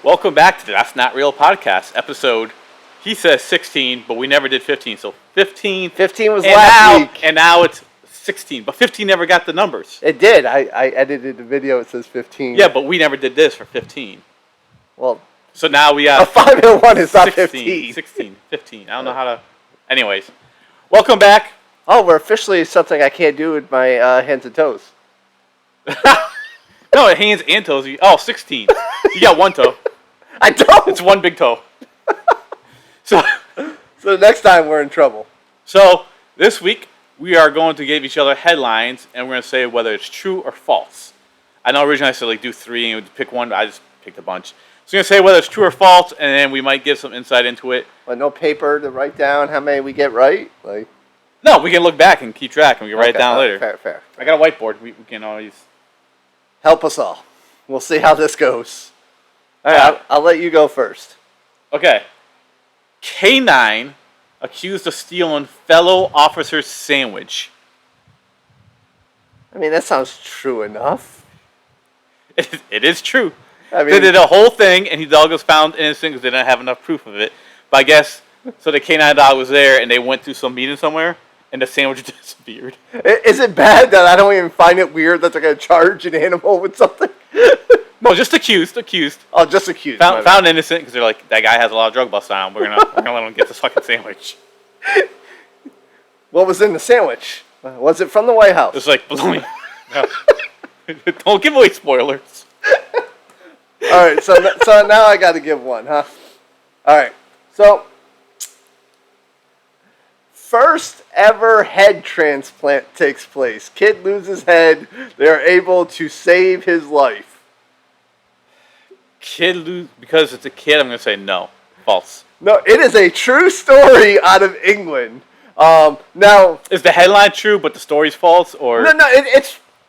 Welcome back to the That's Not Real podcast episode. He says 16, but we never did 15. So 15. 15 was last week. And now it's 16. But 15 never got the numbers. It did. I edited the video. It says 15. Yeah, but we never did this for 15. Well, so now we got a 5 and 1 is not 16, 15. 16, 15. I don't know how to. Anyways, welcome back. Oh, we're officially something I can't do with my hands and toes. No, hands and toes. 16. You got one toe. I don't. It's one big toe. So next time we're in trouble. So this week we are going to give each other headlines, and we're going to say whether it's true or false. I know originally I said do three and pick one, but I just picked a bunch. So we're going to say whether it's true or false, and then we might give some insight into it. But no paper to write down how many we get right? No, we can look back and keep track, and we can write it down later. Fair. I got a whiteboard. We can always... Help us all. We'll see how this goes. All right, I'll let you go first. Okay. K9 accused of stealing fellow officer's sandwich. I mean, that sounds true enough. It is true. I mean, they did a whole thing, and the dog was found innocent because they didn't have enough proof of it. But I guess, so the K9 dog was there, and they went to some meeting somewhere, and the sandwich disappeared. Is it bad that I don't even find it weird that they're going to charge an animal with something? No, just accused. Oh, just accused. Found innocent because they're like, that guy has a lot of drug busts on him. We're gonna let him get this fucking sandwich. What was in the sandwich? Was it from the White House? It's like bologna. No. Don't give away spoilers. All right, so now I got to give one, huh? All right, so first ever head transplant takes place. Kid loses head. They are able to save his life. Because it's a kid, I'm going to say no. False. No, it is a true story out of England. Now, is the headline true, but the story's false, or no?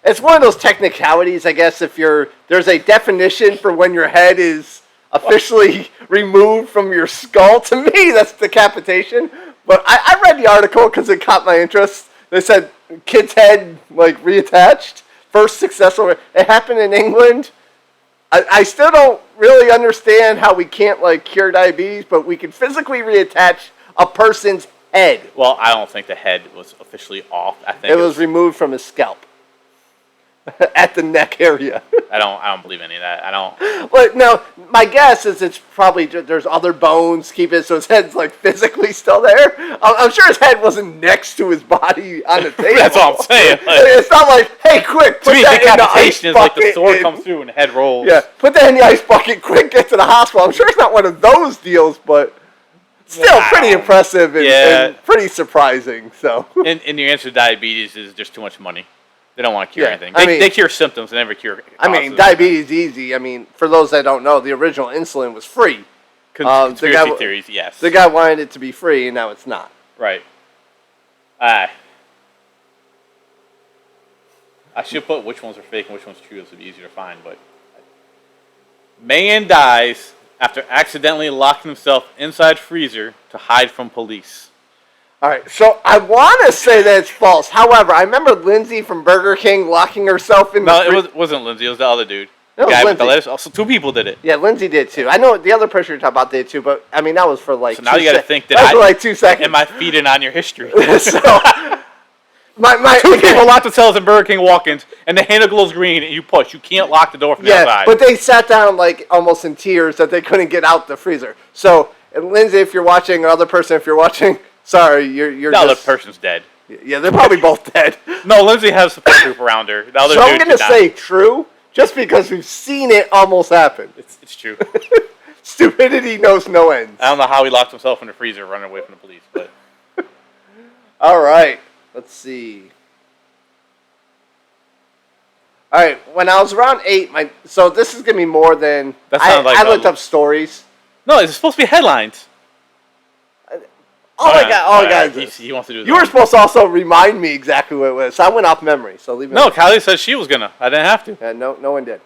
It's one of those technicalities, I guess. There's a definition for when your head is officially removed from your skull. To me, that's decapitation. But I read the article because it caught my interest. They said kid's head reattached. First successful. It happened in England. I still don't really understand how we can't cure diabetes, but we can physically reattach a person's head. Well, I don't think the head was officially off. I think it was removed from his scalp at the neck area. I don't believe any of that. I don't. But no, my guess is it's probably there's other bones keep it so his head's physically still there. I'm sure his head wasn't next to his body on the table. That's all I'm saying. It's not hey, quick, put that in the ice bucket. Decapitation is the sword comes through and the head rolls. Yeah, put that in the ice bucket, quick, get to the hospital. I'm sure it's not one of those deals, but still pretty impressive and pretty surprising. So, and your answer to diabetes is there's too much money. They don't want to cure anything. They cure symptoms, they never cure causes. I mean, diabetes is easy. I mean, for those that don't know, the original insulin was free. Conspiracy theories, yes. The guy wanted it to be free, and now it's not. Right. I should put which ones are fake and which ones are true. This would be easier to find. But man dies after accidentally locking himself inside freezer to hide from police. All right, so I want to say that it's false. However, I remember Lindsay from Burger King locking herself in the freezer. No, it wasn't Lindsay. It was the other dude. It was Lindsay. Lettuce. Also, two people did it. Yeah, Lindsay did too. I know the other person you're talking about did too, but I mean that was for So now you got to think that was for 2 seconds. Am I feeding on your history? So my two people locked themselves in Burger King walk-ins, and the handle glows green, and you push. You can't lock the door from the outside. But they sat down almost in tears that they couldn't get out the freezer. So, and Lindsay, if you're watching, or other person, if you're watching, sorry, you're the other person's dead. Yeah, they're probably both dead. No, Lindsay has a support group around her. The other so dude I'm going to say true, just because we've seen it almost happen. It's true. Stupidity knows no end. I don't know how he locked himself in the freezer running away from the police, but... All right, let's see. All right, when I was around 8, so this is going to be more than... I looked up stories. No, it's supposed to be headlines. All I got is he wants to do this. You were supposed to also remind me exactly what it was. So I went off memory. So leave it. No, Callie said she was gonna. I didn't have to. Yeah, no one did.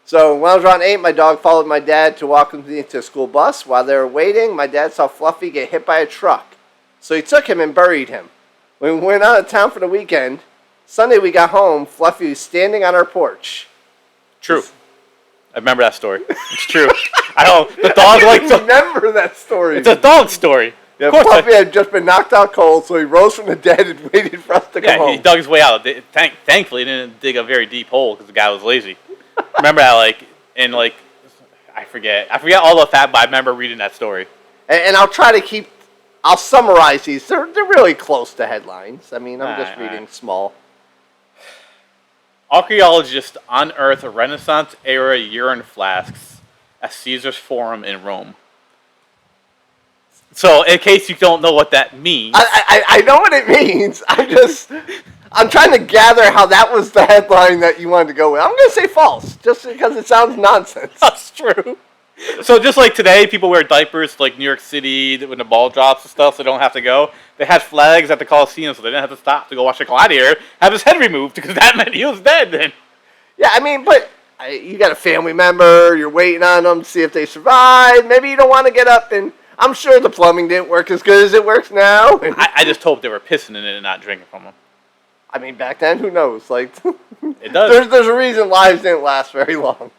So when I was around 8, my dog followed my dad to walk with me into a school bus. While they were waiting, my dad saw Fluffy get hit by a truck. So he took him and buried him. When we went out of town for the weekend, Sunday we got home, Fluffy was standing on our porch. True. I remember that story. It's true. I don't. The dog I like. remember that story. It's a dog story. Yeah, Of course. Puppy had just been knocked out cold, so he rose from the dead and waited for us to come Yeah, home. he dug his way out. Thankfully, he didn't dig a very deep hole because the guy was lazy. Remember that, I forget all the fact, but I remember reading that story. And I'll summarize these. They're really close to headlines. I mean, I'm just reading small. Archaeologists unearth Renaissance-era urine flasks at Caesar's Forum in Rome. So, in case you don't know what that means, I know what it means. I'm trying to gather how that was the headline that you wanted to go with. I'm going to say false, just because it sounds nonsense. that's true. So just like today, people wear diapers like New York City when the ball drops and stuff, so they don't have to go. They had flags at the Coliseum, so they didn't have to stop to go watch a gladiator have his head removed because that meant he was dead then. Yeah, I mean, but you got a family member, you're waiting on them to see if they survive. Maybe you don't want to get up, and I'm sure the plumbing didn't work as good as it works now. I just hope they were pissing in it and not drinking from them. I mean, back then, who knows? Like, It does. there's a reason lives didn't last very long.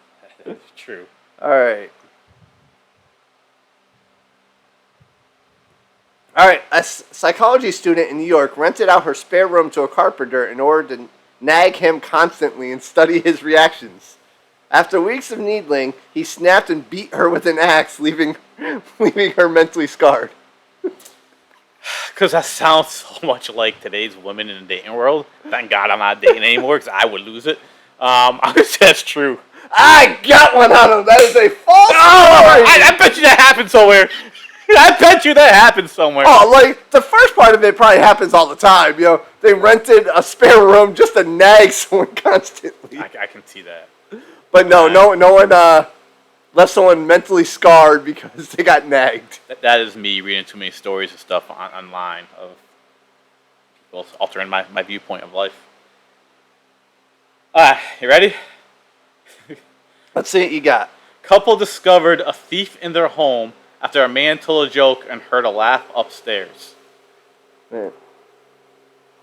It's true. All right. All right, a psychology student in New York rented out her spare room to a carpenter in order to nag him constantly and study his reactions. After weeks of needling, he snapped and beat her with an axe, leaving her mentally scarred. Because that sounds so much like today's women in the dating world. Thank God I'm not dating anymore because I would lose it. I would say that's true. I got one on him. That is a false story. I bet you that happened somewhere. I bet you that happened somewhere. Oh, like, the first part of it probably happens all the time. You know, they rented a spare room just to nag someone constantly. I can see that. But no one left someone mentally scarred because they got nagged. That is me reading too many stories and stuff online of people altering my viewpoint of life. You ready? Let's see what you got. Couple discovered a thief in their home after a man told a joke and heard a laugh upstairs. Yeah.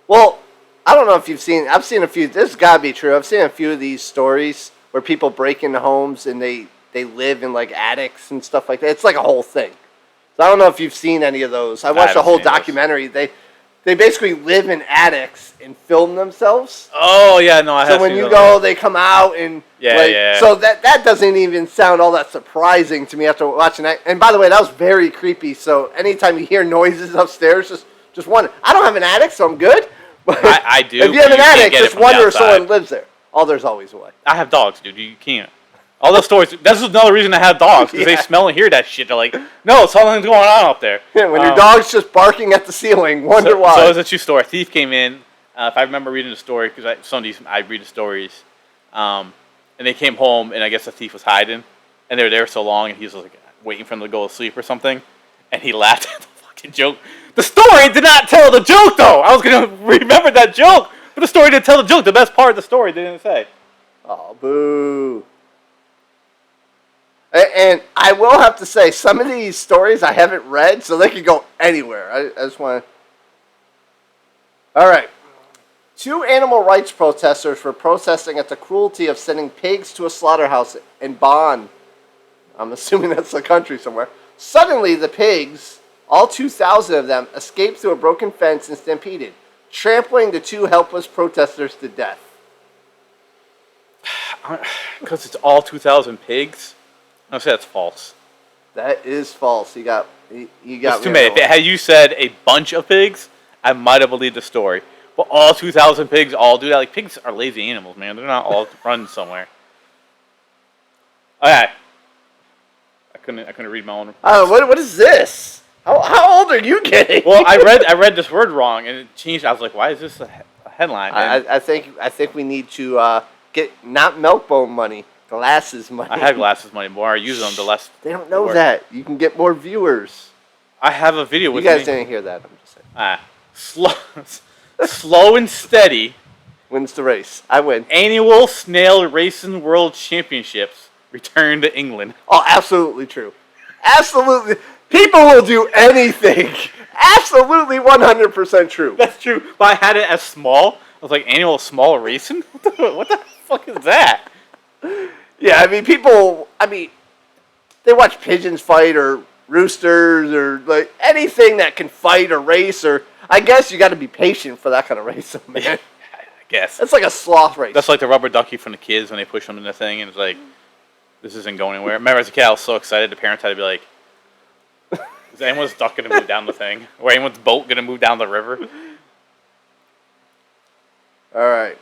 Well, I don't know if I've seen a few, this has got to be true. I've seen a few of these stories where people break into homes and they live in like attics and stuff like that. It's like a whole thing. So I don't know if you've seen any of those. I watched a whole documentary. They basically live in attics and film themselves. Oh yeah, no, I have. So when you go, they come out and yeah. So that doesn't even sound all that surprising to me after watching that. And by the way, that was very creepy. So anytime you hear noises upstairs, just wonder. I don't have an attic, so I'm good. But I do. If you have an can't attic, get it just from wonder the if someone outside. lives there. Oh, there's always a way. I have dogs, dude. You can't. All those stories. That's another reason I have dogs because they smell and hear that shit. They're like, no, something's going on up there. Yeah, when your dog's just barking at the ceiling, wonder why. So it's a true story. A thief came in. If I remember reading the story, because some of these I read the stories, and they came home, and I guess the thief was hiding, and they were there so long, and he was like waiting for them to go to sleep or something, and he laughed at the fucking joke. The story did not tell the joke though. I was gonna remember that joke, but the story didn't tell the joke. The best part of the story they didn't say. Oh, boo. And I will have to say, some of these stories I haven't read, so they could go anywhere. I just want to... All right. 2 animal rights protesters were protesting at the cruelty of sending pigs to a slaughterhouse in Bonn. I'm assuming that's the country somewhere. Suddenly, the pigs, all 2,000 of them, escaped through a broken fence and stampeded, trampling the 2 helpless protesters to death. Because it's all 2,000 pigs. I say that's false. That is false. You got It's too many. Had you said a bunch of pigs, I might have believed the story. But all 2,000 pigs all do that. Like, pigs are lazy animals, man. They're not all running somewhere. Okay. I couldn't read my own. What is this? How old are you getting? Well, I read this word wrong and it changed. I was like, why is this a headline? I think we need to get not milk bone money, glasses money. I have glasses money. The more I use them, the less. They don't know that. You can get more viewers. I have a video with you guys me. didn't hear that. I'm just saying. Slow and steady. Wins the race. I win. Annual snail racing world championships return to England. Oh, absolutely true. Absolutely. People will do anything. Absolutely 100% true. That's true. But I had it as small. I was like, annual small racing? What the fuck is that? Yeah, I mean, people. I mean, they watch pigeons fight or roosters or like anything that can fight or race. Or I guess you got to be patient for that kind of race, man. I guess. That's like a sloth race. That's like the rubber ducky from the kids when they push them in the thing, and it's like, this isn't going anywhere. Remember, as a kid, I was so excited. The parents had to be like, is anyone's duck going to move down the thing? Or anyone's boat going to move down the river? All right.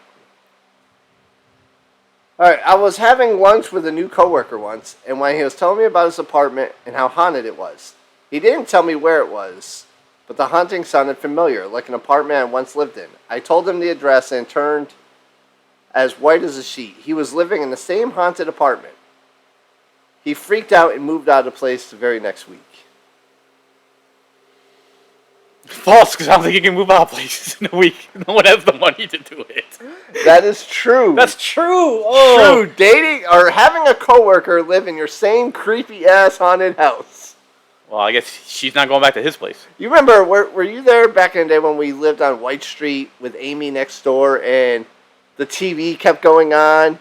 All right. I was having lunch with a new coworker once, and when he was telling me about his apartment and how haunted it was, he didn't tell me where it was, but the haunting sounded familiar, like an apartment I once lived in. I told him the address and it turned as white as a sheet. He was living in the same haunted apartment. He freaked out and moved out of the place the very next week. False, because I don't think you can move out of places in a week. No one has the money to do it. That is true. That's true. Oh. True. Dating or having a coworker live in your same creepy ass haunted house. Well, I guess she's not going back to his place. You remember, were you there back in the day when we lived on White Street with Amy next door and the TV kept going on?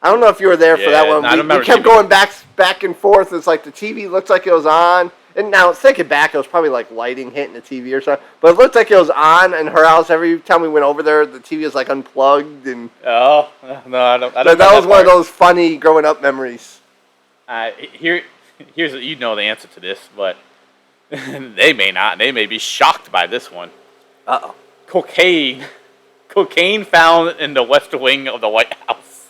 I don't know if you were there for that one. We kept going back and forth. It's like the TV looked like it was on. And now, thinking back, it was probably like lighting hitting the TV or something. But it looked like it was on in her house. Every time we went over there, the TV was like unplugged. And oh, no, I don't. That was one of those funny growing up memories. Here's you know the answer to this, but they may not. They may be shocked by this one. Uh-oh. Cocaine found in the west wing of the White House.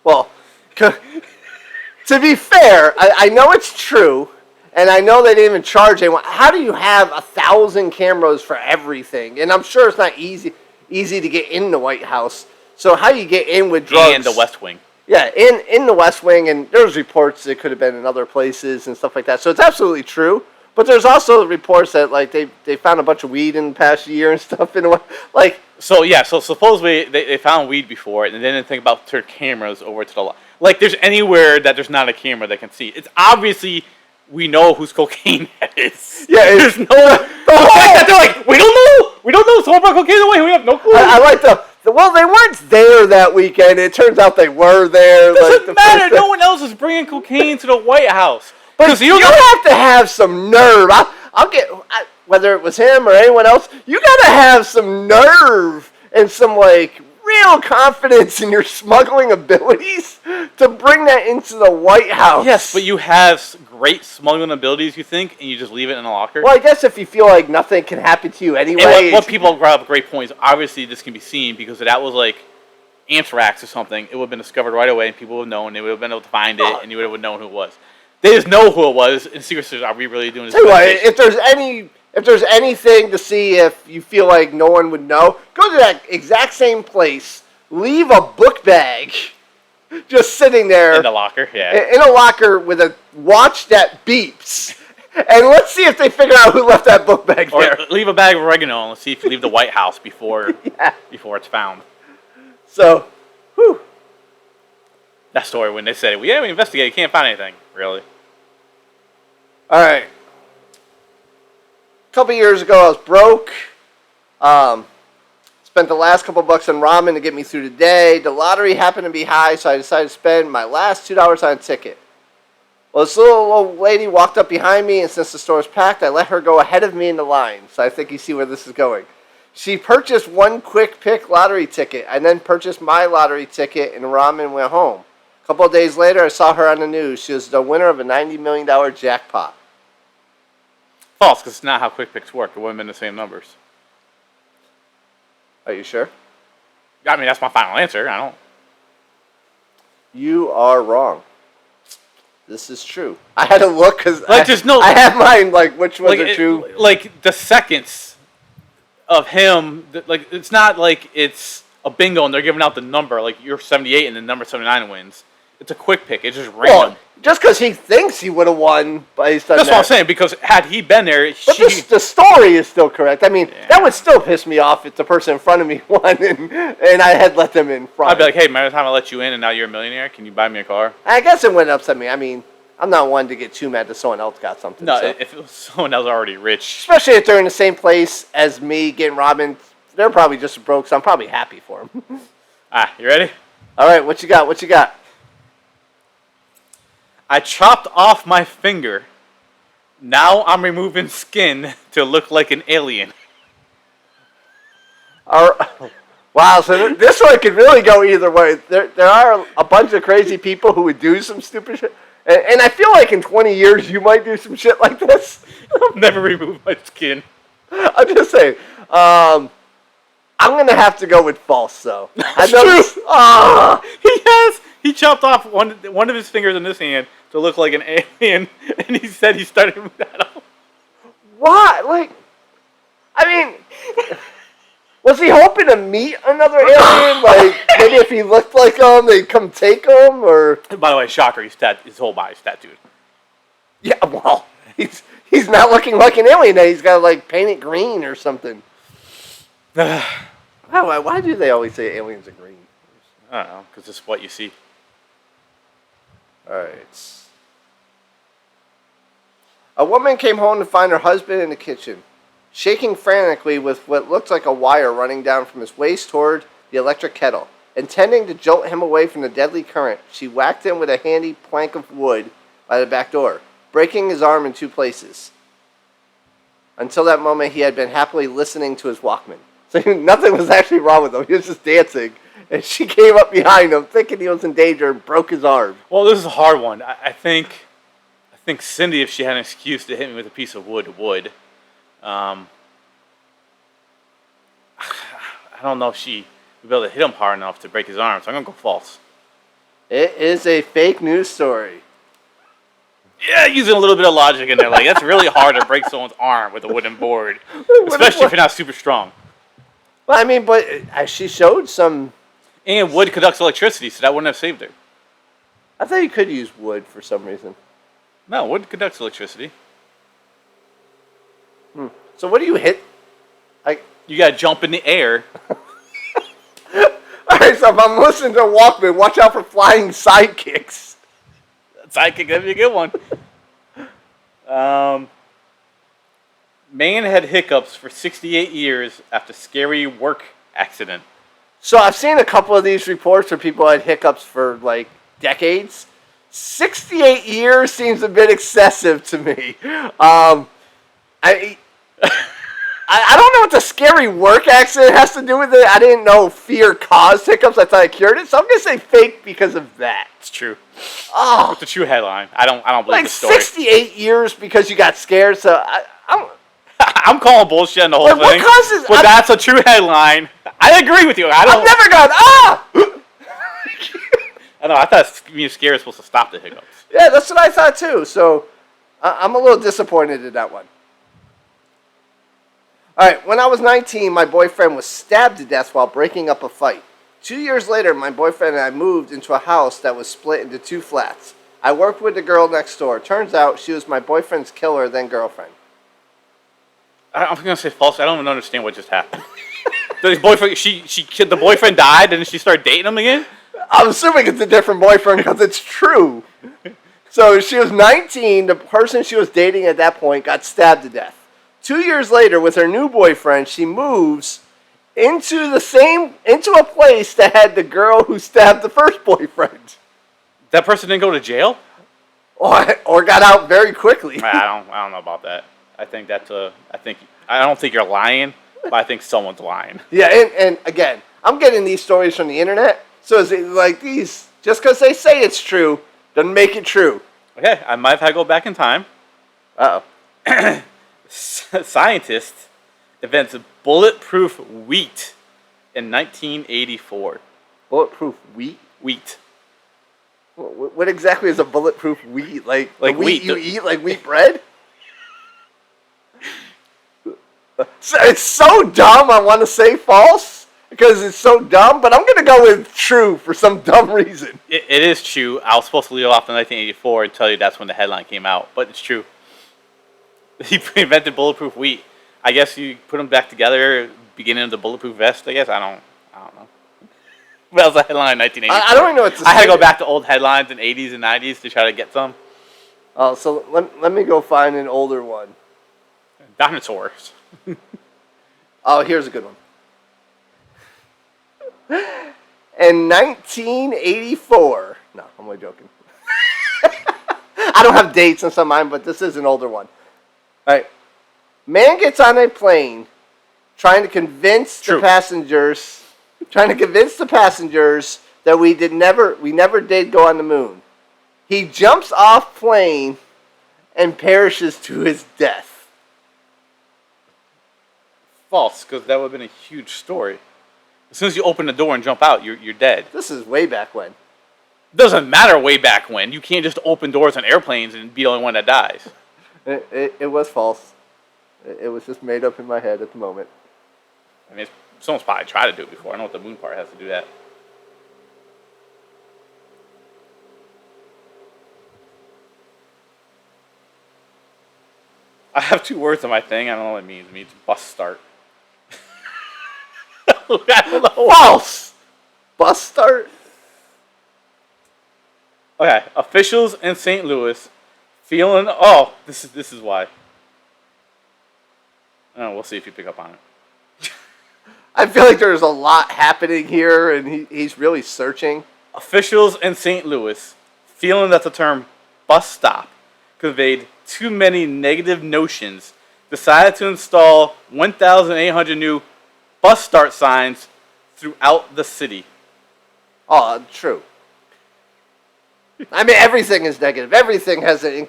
Well, to be fair, I know it's true, and I know they didn't even charge anyone. How do you have 1,000 cameras for everything? And I'm sure it's not easy to get in the White House. So how do you get in with drugs? And the West Wing. Yeah, in the West Wing, and there's reports it could have been in other places and stuff like that. So it's absolutely true. But there's also reports that like they found a bunch of weed in the past year and stuff in the like. So yeah, so supposedly they found weed before it, and they didn't think about turn cameras over to the like. There's anywhere that there's not a camera that can see. It's obviously we know whose cocaine that is. Yeah, there's no. They're like we don't know. So about cocaine away. We have no clue. I like well, they weren't there that weekend. It turns out they were there. Doesn't matter. No one else is bringing cocaine to the White House. But you have to have some nerve. Whether it was him or anyone else, you got to have some nerve and some like real confidence in your smuggling abilities to bring that into the White House. Yes, but you have great smuggling abilities, you think, and you just leave it in a locker? Well, I guess if you feel like nothing can happen to you anyway. And what people brought up great points. Obviously, this can be seen because if that was like anthrax or something, it would have been discovered right away, and people would have known. They would have been able to find it, and you would have known who it was. They just know who it was. And Secret Service, are we really doing this? Tell you what, if there's anything to see if you feel like no one would know, go to that exact same place. Leave a book bag just sitting there in the locker, yeah, in a locker with a watch that beeps, and let's see if they figure out who left that book bag there. Or leave a bag of oregano and let's see if you leave the White House before before it's found. So, whew. That story when they said, "We investigated, can't find anything." Really? All right. A couple years ago, I was broke. Spent the last couple bucks on ramen to get me through the day. The lottery happened to be high, so I decided to spend my last $2 on a ticket. Well, this little old lady walked up behind me, and since the store was packed, I let her go ahead of me in the line. So I think you see where this is going. She purchased one quick pick lottery ticket. I then purchased my lottery ticket, and ramen went home. A couple of days later, I saw her on the news. She was the winner of a $90 million jackpot. False, because it's not how quick picks work. It wouldn't have been the same numbers. Are you sure? I mean, that's my final answer. I don't. You are wrong. This is true. I had to look because I have mine. Like which ones are true? Like the seconds of him. Like it's not like it's a bingo and they're giving out the number. Like you're 78 and the number 79 wins. It's a quick pick. It's just random. Well, just because he thinks he would have won based on That's what I'm saying, because had he been there... But the story is still correct. I mean, that would still piss me off if the person in front of me won and I had let them in front. I'd be like, hey, remember the time I let you in and now you're a millionaire? Can you buy me a car? I guess it wouldn't upset me. I mean, I'm not one to get too mad that someone else got something. No, so. If it was someone else already rich... Especially if they're in the same place as me getting robbed, they're probably just broke, so I'm probably happy for them. You ready? All right, what you got? I chopped off my finger. Now I'm removing skin to look like an alien. Wow, so this one could really go either way. There are a bunch of crazy people who would do some stupid shit. And I feel like in 20 years you might do some shit like this. Never remove my skin. I'm just saying. I'm going to have to go with false, though. That's true. He chopped off one of his fingers in this hand to look like an alien, and he said he started with that off. Why? Like, I mean, was he hoping to meet another alien? Like, maybe if he looked like him, they'd come take him, or... By the way, shocker, his whole body's tattooed. Yeah, well, he's not looking like an alien now. He's got to, like, paint it green or something. Why do they always say aliens are green? I don't know, because it's what you see. Alright. A woman came home to find her husband in the kitchen, shaking frantically with what looked like a wire running down from his waist toward the electric kettle. Intending to jolt him away from the deadly current, she whacked him with a handy plank of wood by the back door, breaking his arm in 2 places. Until that moment, he had been happily listening to his Walkman. So nothing was actually wrong with him. He was just dancing. And she came up behind him, thinking he was in danger, and broke his arm. Well, this is a hard one. I think Cindy, if she had an excuse to hit me with a piece of wood, would. I don't know if she would be able to hit him hard enough to break his arm, so I'm going to go false. It is a fake news story. Yeah, using a little bit of logic in there. Like, that's really hard to break someone's arm with a wooden board, especially if you're not super strong. Well, I mean, but she showed some... And wood conducts electricity, so that wouldn't have saved her. I thought you could use wood for some reason. No, wood conducts electricity. So what do you hit? You gotta jump in the air. Alright, so if I'm listening to Walkman, watch out for flying sidekicks. Sidekick, that'd be a good one. Man had hiccups for 68 years after scary work accident. So I've seen a couple of these reports where people had hiccups for like decades. 68 years seems a bit excessive to me. I don't know what the scary work accident has to do with it. I didn't know fear caused hiccups. I thought I cured it. So I'm going to say fake because of that. It's true. Oh, It's a true headline. I don't believe like the story. 68 years because you got scared. So I'm calling bullshit on the whole Like, thing. what causes- But that's a true headline. I agree with you. I've never gone, I know. I thought being scared was supposed to stop the hiccups. Yeah, that's what I thought too. So I'm a little disappointed in that one. All right, when I was 19, my boyfriend was stabbed to death while breaking up a fight. 2 years later, my boyfriend and I moved into a house that was split into 2 flats. I worked with the girl next door. Turns out she was my boyfriend's killer, then girlfriend. I'm gonna say false. I don't even understand what just happened. The boyfriend, the boyfriend died, and then she started dating him again. I'm assuming it's a different boyfriend because it's true. So she was 19. The person she was dating at that point got stabbed to death. 2 years later, with her new boyfriend, she moves into a place that had the girl who stabbed the first boyfriend. That person didn't go to jail. Or got out very quickly. I don't know about that. I don't think you're lying, but I think someone's lying. Yeah, and again, I'm getting these stories from the internet. So it's like these, just because they say it's true, doesn't make it true. Okay, I might have had to go back in time. Uh-oh. Scientists invents bulletproof wheat in 1984. Bulletproof wheat? Wheat. What exactly is a bulletproof wheat? Like the wheat you eat, like wheat bread? It's so dumb, I want to say false, because it's so dumb, but I'm going to go with true for some dumb reason. It is true. I was supposed to leave off in 1984 and tell you that's when the headline came out, but it's true. He invented bulletproof wheat. I guess you put them back together, beginning of the bulletproof vest, I guess. I don't know. That was the headline in 1984. I don't even know what to say. I had to go back to old headlines in 80s and 90s to try to get some. Oh, so let me go find an older one. Dinosaurs. Oh, here's a good one. In 1984, no, I'm only joking. I don't have dates on some of mine, but this is an older one. All right. Man gets on a plane trying to convince True. the passengers that we never did go on the moon. He jumps off plane and perishes to his death. False, because that would have been a huge story. As soon as you open the door and jump out, you're dead. This is way back when. Doesn't matter way back when. You can't just open doors on airplanes and be the only one that dies. It was false. It was just made up in my head at the moment. I mean, someone's probably tried to do it before. I know what the moon part has to do that. I have 2 words on my thing. I don't know what it means. It means bus start. I don't know. False! Bus start? Okay, officials in St. Louis feeling. Oh, this is why. Oh, we'll see if you pick up on it. I feel like there's a lot happening here, and he's really searching. Officials in St. Louis, feeling that the term bus stop conveyed too many negative notions, decided to install 1,800 new bus start signs throughout the city. Oh, true. I mean, everything is negative. Everything has an...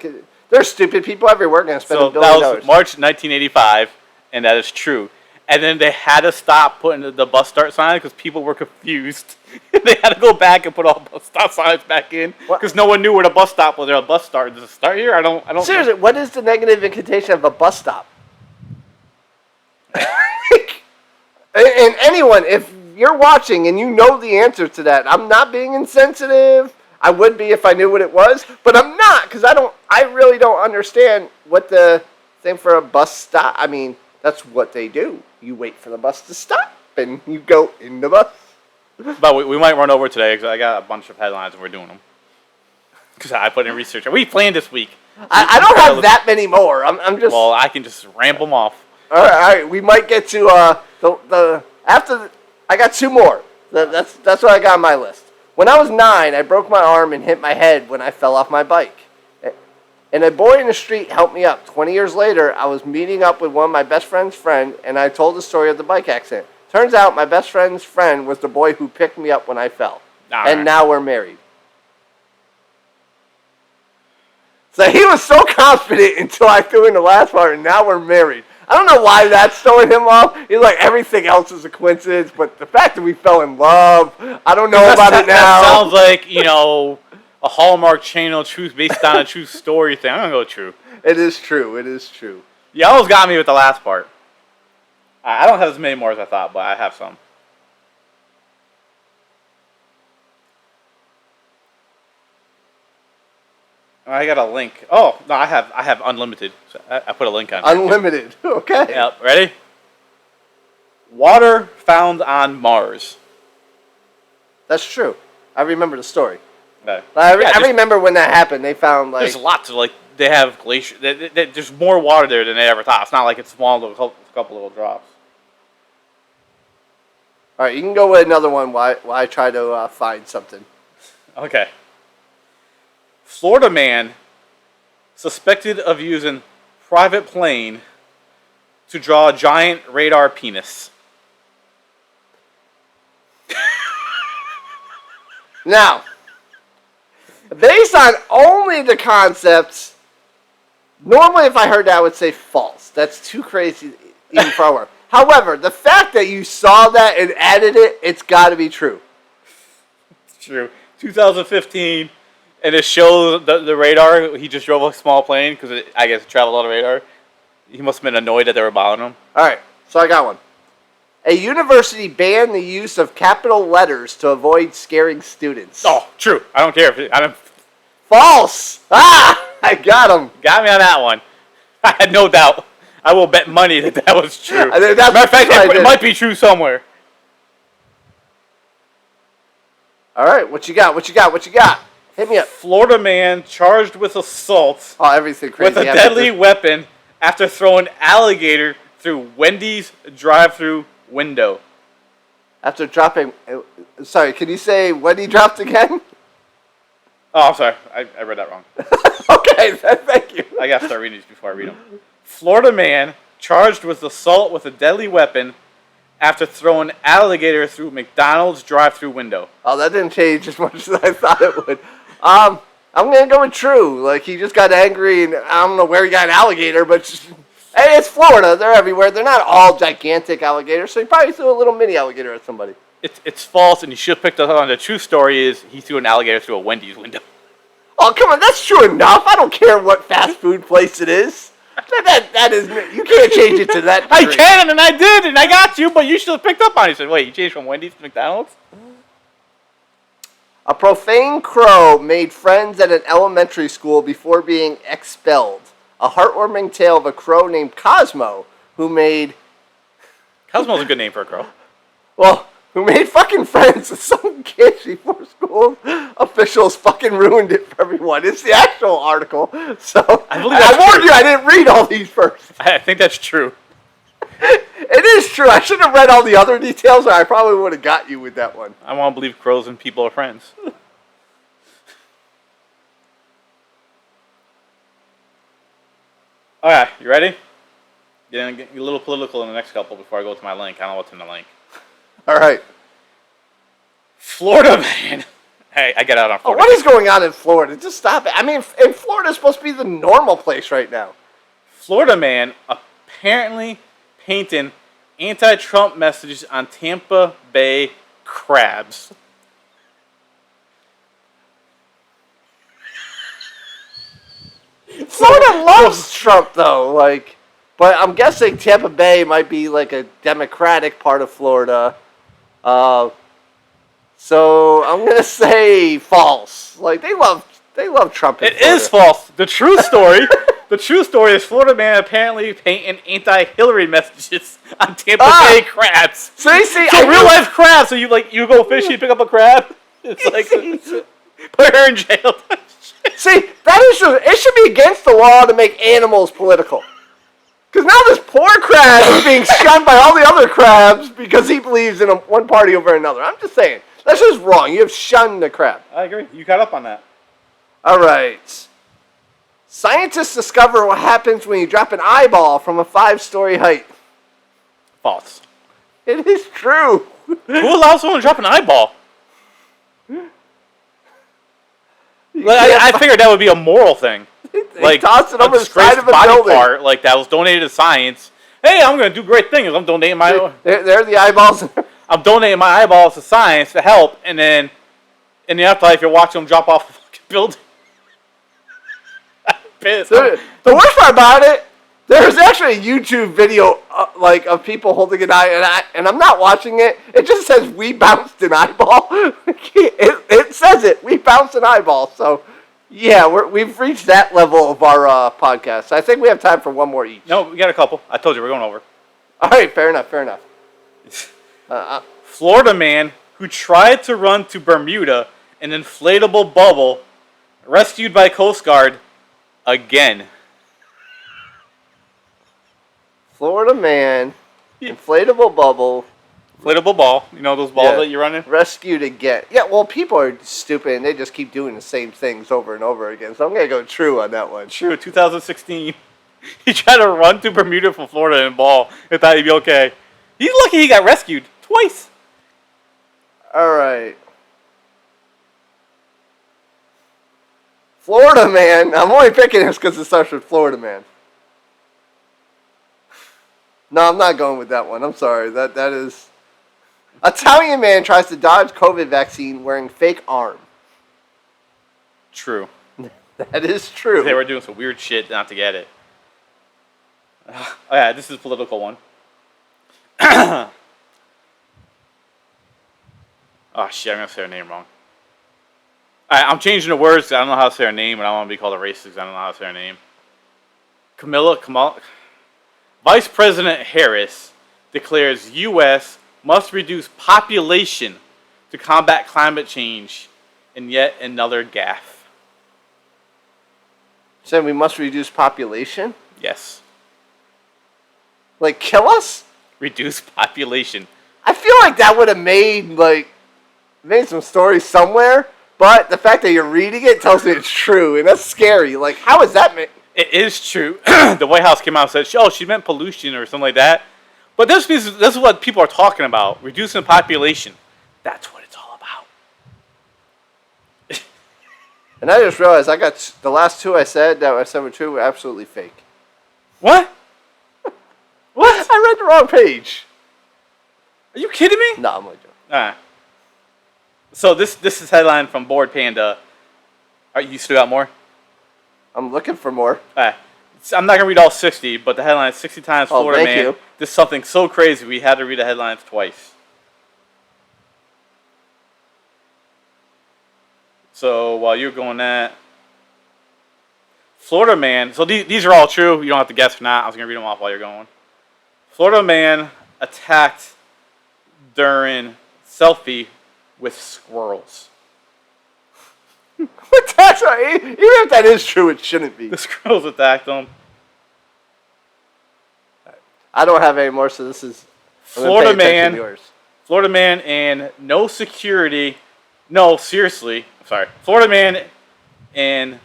There's stupid people everywhere going to spend So $1 billion. that was March 1985, and that is true. And then they had to stop putting the bus start sign because people were confused. They had to go back and put all bus stop signs back in because no one knew where the bus stop was. There a bus start? Does it start here? I don't. Seriously, what is the negative connotation of a bus stop? And anyone, if you're watching and you know the answer to that, I'm not being insensitive. I would be if I knew what it was, but I'm not because I really don't understand what the thing for a bus stop. I mean, that's what they do. You wait for the bus to stop and you go in the bus. But we might run over today because I got a bunch of headlines and we're doing them. Because I put in research. We planned this week. I don't have that many more. I'm just. Well, I can just ramble them off. All right. We might get to I got 2 more. That's what I got on my list. When I was 9, I broke my arm and hit my head when I fell off my bike. And a boy in the street helped me up. 20 years later, I was meeting up with one of my best friend's friend, and I told the story of the bike accident. Turns out my best friend's friend was the boy who picked me up when I fell. And now we're married. So he was so confident until I threw in the last part, and now we're married. I don't know why that's throwing him off. He's like, everything else is a coincidence, but the fact that we fell in love, I don't know about it now. That sounds like, a Hallmark Channel truth based on a true story thing. I'm going to go true. It is true. It is true. You almost got me with the last part. I don't have as many more as I thought, but I have some. I got a link. Oh, no, I have unlimited. So I put a link on. Unlimited. Okay. Yep. Ready? Water found on Mars. That's true. I remember the story. Okay. I remember when that happened. They found there's lots of they have glacier. There's more water there than they ever thought. It's not like it's small little couple little drops. All right, you can go with another one while I try to find something. Okay. Florida man suspected of using private plane to draw a giant radar penis. Now, based on only the concepts, normally if I heard that I would say false. That's too crazy even for our. However, the fact that you saw that and added it, it's got to be true. It's true. 2015, and it shows the radar. He just drove a small plane because I guess it traveled on the radar. He must have been annoyed that they were bothering him. All right, so I got one. A university banned the use of capital letters to avoid scaring students. Oh, true. I don't care. I don't. False! Ah! I got him. Got me on that one. I had no doubt. I will bet money that was true. Matter of fact, it might be true somewhere. All right, what you got? What you got? Hit me up. Florida man charged with assault Oh, everything crazy. with a deadly weapon after throwing alligator through Wendy's drive-through window. After dropping... Sorry, can you say when he dropped again? Oh, I'm sorry. I read that wrong. Okay, thank you. I gotta start reading these before I read them. Florida man charged with assault with a deadly weapon after throwing alligator through McDonald's drive-through window. Oh, that didn't change as much as I thought it would. I'm gonna go with true. Like, he just got angry, and I don't know where he got an alligator, but hey, it's Florida. They're everywhere. They're not all gigantic alligators, so he probably threw a little mini alligator at somebody. It's false, and you should have picked up on the true story is he threw an alligator through a Wendy's window. Oh, come on, that's true enough. I don't care what fast food place it is. That is, you can't change it to that I degree. can, and I did, and I got you, but you should have picked up on it. You said, wait, you changed from Wendy's to McDonald's? A profane crow made friends at an elementary school before being expelled. A heartwarming tale of a crow named Cosmo who made Cosmo's a good name for a crow. who made fucking friends with some kids before school officials fucking ruined it for everyone. It's the actual article. So I believe that's warned true. you, I didn't read all these first. I think that's true. It is true. I should have read all the other details, or I probably would have got you with that one. I want to believe crows and people are friends. Alright, you ready? Get a little political in the next couple before I go to my link. I don't know what's in the link. All right. Florida man. Hey, I get out on Oh, Florida. what is going on in Florida? Just stop it. I mean, and Florida's supposed to be the normal place right now. Florida man apparently painting anti-Trump messages on Tampa Bay crabs. Florida loves Trump, though. Like, but I'm guessing Tampa Bay might be like a Democratic part of Florida. So I'm gonna say false. Like, they love Trump. It is false. The true story. The true story is Florida man apparently painting anti-Hillary messages on Tampa Bay crabs. So you see, So real life crabs. So you go fishing, you pick up a crab. It's like put her in jail. See, that is just, it should be against the law to make animals political. Because now this poor crab is being shunned by all the other crabs because he believes in one party over another. I'm just saying, that's just wrong. You have shunned the crab. I agree. You caught up on that. All right. Scientists discover what happens when you drop an eyeball from a 5-story height. False. It is true. Who allows someone to drop an eyeball? I figured that would be a moral thing. Like toss it over the disgraced side of a body building. part, like that was donated to science. Hey, I'm gonna do great things. I'm donating my There are the eyeballs. I'm donating my eyeballs to science to help, and then in the afterlife, you're watching them drop off the fucking building. Pissed. The worst part about it, there's actually a YouTube video like of people holding an eye, and I'm not watching it. It just says we bounced an eyeball. it says it. We bounced an eyeball. So yeah, we've reached that level of our podcast. I think we have time for one more each. No, we got a couple. I told you we're going over. All right, fair enough. Florida man who tried to run to Bermuda in an inflatable bubble, rescued by Coast Guard again. Florida man, inflatable bubble, Inflatable ball. You know those balls that you run in? rescued again. Yeah, well, people are stupid and they just keep doing the same things over and over again. So I'm gonna go true on that one. True, 2016. He tried to run to Bermuda from Florida in a ball and thought he'd be okay. He's lucky he got rescued twice. All right. Florida man. I'm only picking this because it starts with Florida man. No, I'm not going with that one. I'm sorry. That is. Italian man tries to dodge COVID vaccine wearing fake arm. True. That is true. They were doing some weird shit not to get it. Oh yeah, this is a political one. Oh shit, I'm gonna say her name wrong. Alright, I'm changing the words 'cause I don't know how to say her name, and I don't want to be called a racist 'cause I don't know how to say her name. Kamala. Vice President Harris declares U.S. must reduce population to combat climate change in yet another gaffe. Saying we must reduce population? Yes. Like kill us? Reduce population. I feel like that would have made some stories somewhere, But the fact that you're reading it tells me it's true, and that's scary. Like, how is that? It is true. The White House came out and said, "Oh, she meant pollution or something like that." But this is what people are talking about: reducing population. That's what it's all about. And I just realized I got the last two I said were true were absolutely fake. What? What? I read the wrong page. Are you kidding me? No, I'm only joking. Alright. So this is headline from Board Panda. Are you still got more? I'm looking for more. Alright. I'm not gonna read all 60, but the headline is 60 times Oh, Florida thank man. you. This is something so crazy we had to read the headlines twice. So while you're going that, Florida man. So these are all true. You don't have to guess or not. I was gonna read them off while you're going. Florida man attacked during selfie with squirrels. But that's right. Even if that is true, it shouldn't be. The squirrels attacked him. I don't have any more, so this is I'm gonna Florida pay attention to man. yours. Florida man and no security. No, seriously. Sorry. Florida man and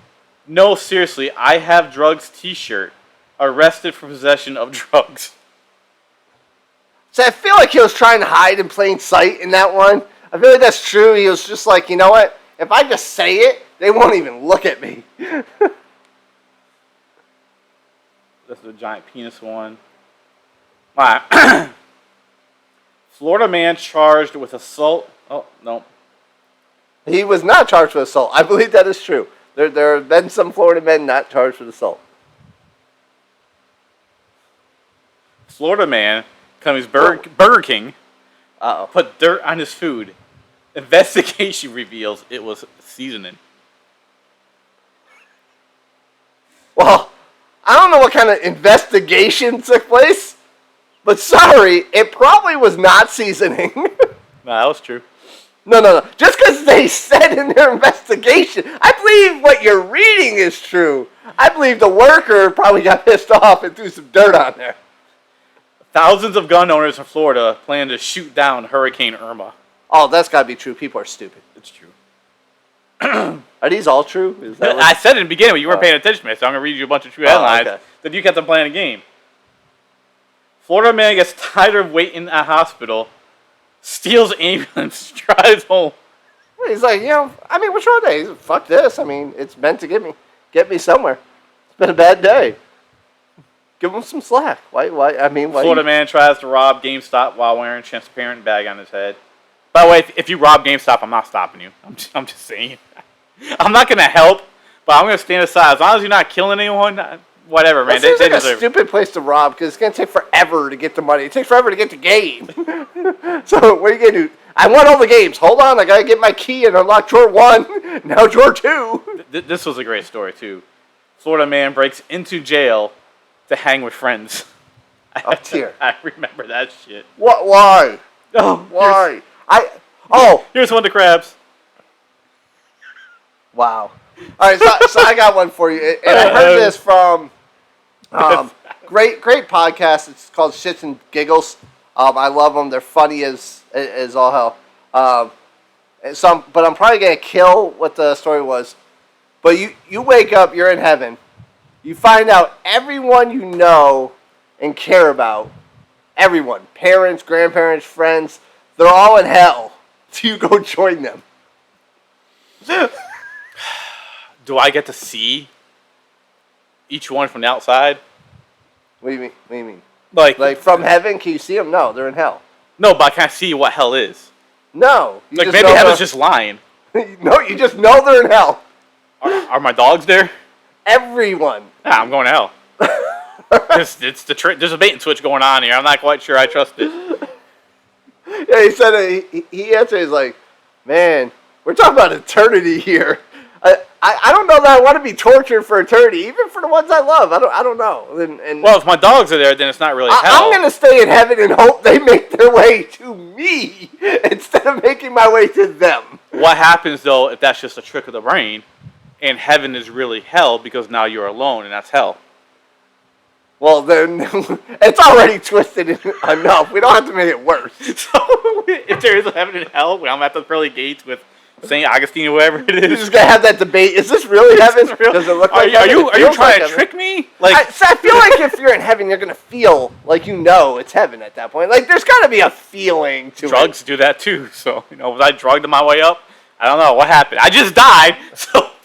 no, seriously. I have drugs T-shirt. Arrested for possession of drugs. So I feel like he was trying to hide in plain sight in that one. I feel like that's true. He was just like, you know what? If I just say it, they won't even look at me. This is a giant penis one. All right. Florida man charged with assault. Oh, no. He was not charged with assault. I believe that is true. There have been some Florida men not charged with assault. Florida man comes Burger King, Uh-oh. put dirt on his food. Investigation reveals it was seasoning. Well, I don't know what kind of investigation took place, but sorry, it probably was not seasoning. No, that was true. No. Just because they said in their investigation, I believe what you're reading is true. I believe the worker probably got pissed off and threw some dirt on there. Thousands of gun owners in Florida plan to shoot down Hurricane Irma. Oh, that's got to be true. People are stupid. It's true. Are these all true? Is that I said it in the beginning, but you weren't paying attention to me, so I'm going to read you a bunch of true headlines. Okay. Then you kept on playing a game. Florida man gets tired of waiting at hospital, steals ambulance, drives home. He's like, I mean, what's wrong with that? He's like, fuck this. I mean, it's meant to get me somewhere. It's been a bad day. Give him some slack. Why? Florida man tries to rob GameStop while wearing transparent bag on his head. By the way, if you rob GameStop, I'm not stopping you. I'm just saying. I'm not going to help, but I'm going to stand aside. As long as you're not killing anyone, whatever, man. That seems like a deserve it. stupid place to rob because it's going to take forever to get the money. It takes forever to get the game. So what are you going to do? I want all the games. Hold on. I got to get my key and unlock drawer 1. Now drawer 2. This was a great story, too. Florida man breaks into jail to hang with friends. Oh, dear. I remember that shit. What? Why? Oh, Why? Here's one of the crabs. Wow. All right, so I got one for you, and I heard this from great podcast. It's called Shits and Giggles. I love them. They're funny as all hell. But I'm probably gonna kill what the story was. But you wake up, you're in heaven. You find out everyone you know and care about, everyone, parents, grandparents, friends, they're all in hell. So you go join them. Do I get to see each one from the outside? What do you mean? Like From heaven, can you see them? No, they're in hell. no, but I can't see what hell is. No. You Like just maybe know heaven's just lying. No, you just know they're in hell. Are my dogs there? Everyone. Yeah, I'm going to hell. It's the trick. There's a bait and switch going on here. I'm not quite sure I trust it. Yeah, he said he answered. He's like, man, we're talking about eternity here. I don't know that I want to be tortured for eternity, even for the ones I love. I don't know. And Well, if my dogs are there, then it's not really hell. I'm gonna stay in heaven and hope they make their way to me instead of making my way to them. What happens though if that's just a trick of the brain, and heaven is really hell because now you're alone and that's hell? Well, then it's already twisted enough. We don't have to make it worse. So if there is a heaven and hell, I'm at the pearly gates with St. Augustine or whatever it You're is. just gonna have that debate. Is this really heaven? Does it look Are like you, are heaven? you, It are you feels trying like to heaven. trick me? Like, So I feel like if you're in heaven, you're gonna feel like you know it's heaven at that point. Like there's gotta be a feeling to drugs do that too. So, was I drugged on my way up? I don't know. What happened? I just died.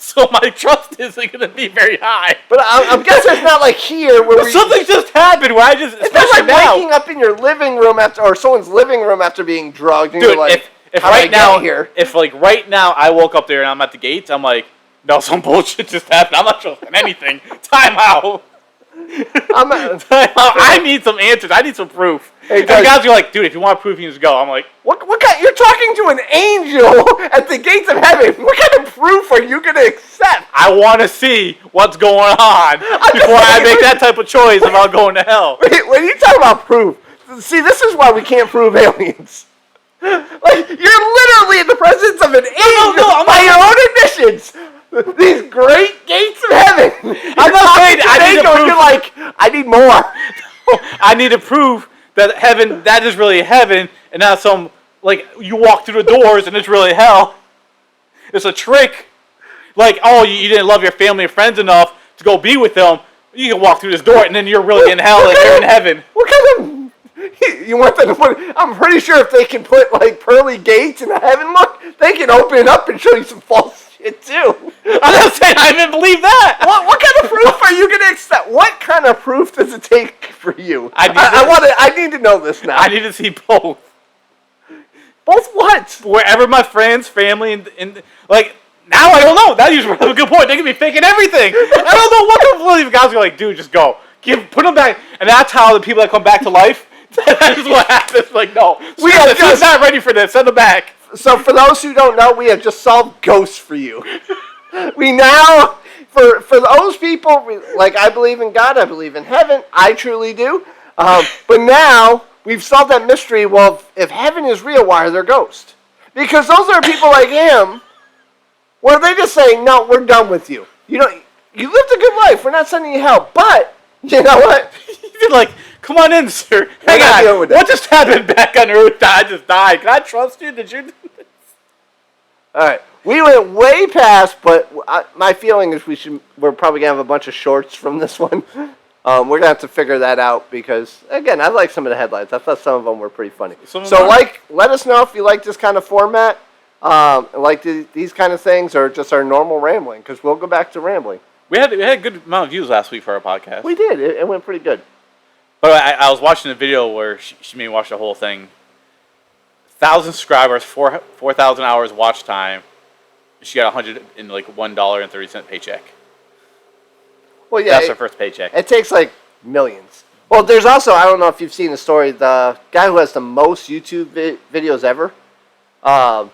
So my trust isn't going to be very high. But I'm guessing it's not like here where Something just happened where I just, It's not especially like now. waking up in your living room or someone's living room after being drugged, and Dude, you're like, if "How did I right now, get here?" if like right now I woke up there and I'm at the gates, I'm like, no, some bullshit just happened. I'm not trusting anything. Time out. I'm I need some answers. I need some proof. Hey, And guys- guys are like, dude, if you want proof, you can just go. I'm like, what kind? You're talking to an angel at the gates of heaven. What kind of proof are you gonna accept? I want to see what's going on before I make that type of choice about going to hell. When you talk about proof, see, this is why we can't prove aliens. Like you're literally in the presence of an angel I'm by not- your own admissions. These great gates of heaven. I'm not saying I need to prove. You're like, I need more. I need to prove that heaven, that is really heaven, and not some, like, you walk through the doors and it's really hell. It's a trick. Like, oh, you didn't love your family and friends enough to go be with them. You can walk through this door and then you're really in hell and you're in heaven. What kind of... You want them to put... I'm pretty sure if they can put, like, pearly gates in the heaven look, they can open it up and show you some false shit, too. I'm not saying I didn't believe that. What kind of proof are you going to accept? What kind of proof does it take for you? I need to know this now. I need to see both. Both what? Wherever my friends, family, and like, now I don't know. Now you have a good point. They can be faking everything. I don't know what to believe. Guys are like, dude, just go. Put them back. And that's how the people that come back to life, that is what happens. Like, no. He's not ready for this. Send them back. So for those who don't know, we have just solved ghosts for you. We now, for those people, like I believe in God, I believe in heaven, I truly do. But now we've solved that mystery. Well, if heaven is real, why are there ghosts? Because those are people like him, where they just say, no, we're done with you. You lived a good life. We're not sending you hell. But you know what? You're like, come on in, sir. Hang Hang on. on. What just happened back on Earth? I just died. Can I trust you? Did you? All right. We went way past, but my feeling is we're probably going to have a bunch of shorts from this one. We're going to have to figure that out because, again, I like some of the headlines. I thought some of them were pretty funny. Let us know if you like this kind of format, like these kind of things, or just our normal rambling, because we'll go back to rambling. We had a good amount of views last week for our podcast. We did. It went pretty good. But I was watching a video where she made me watch the whole thing. 1,000 subscribers, 4,000 hours watch time. She got $101.30 paycheck. Well, yeah, That's her first paycheck. It takes like millions. Well, there's also, I don't know if you've seen the story, the guy who has the most YouTube videos ever. I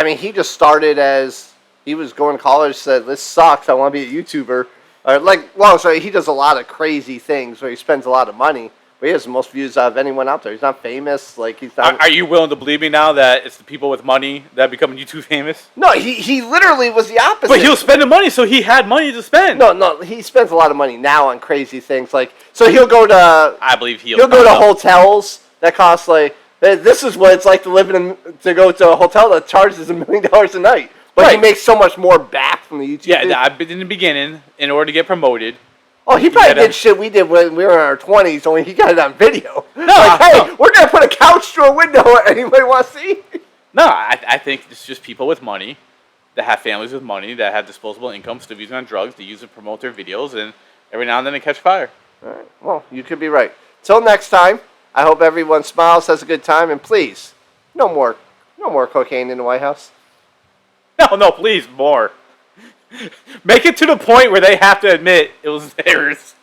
mean, he just started as he was going to college, said, "This sucks. I want to be a YouTuber." So he does a lot of crazy things where he spends a lot of money. But he has the most views out of anyone out there. He's not famous. Like he's not. Are you willing to believe me now that it's the people with money that become YouTube famous? No, he literally was the opposite. But he was spending money, so he had money to spend. No, he spends a lot of money now on crazy things. Like, so he'll go to. I believe he'll go to hotels that cost like. This is what it's like to go to a hotel that charges $1 million a night. But he makes so much more back from the YouTube. Yeah, in the beginning, in order to get promoted. Oh, he probably did shit we did when we were in our 20s, only he got it on video. Hey, we're going to put a couch through a window. Anybody want to see? No, I think it's just people with money that have families with money that have disposable income, still using on drugs, to use to promote their videos, and every now and then they catch fire. All right. Well, you could be right. Till next time, I hope everyone smiles, has a good time, and please, no more cocaine in the White House. No, please, more. Make it to the point where they have to admit it was theirs.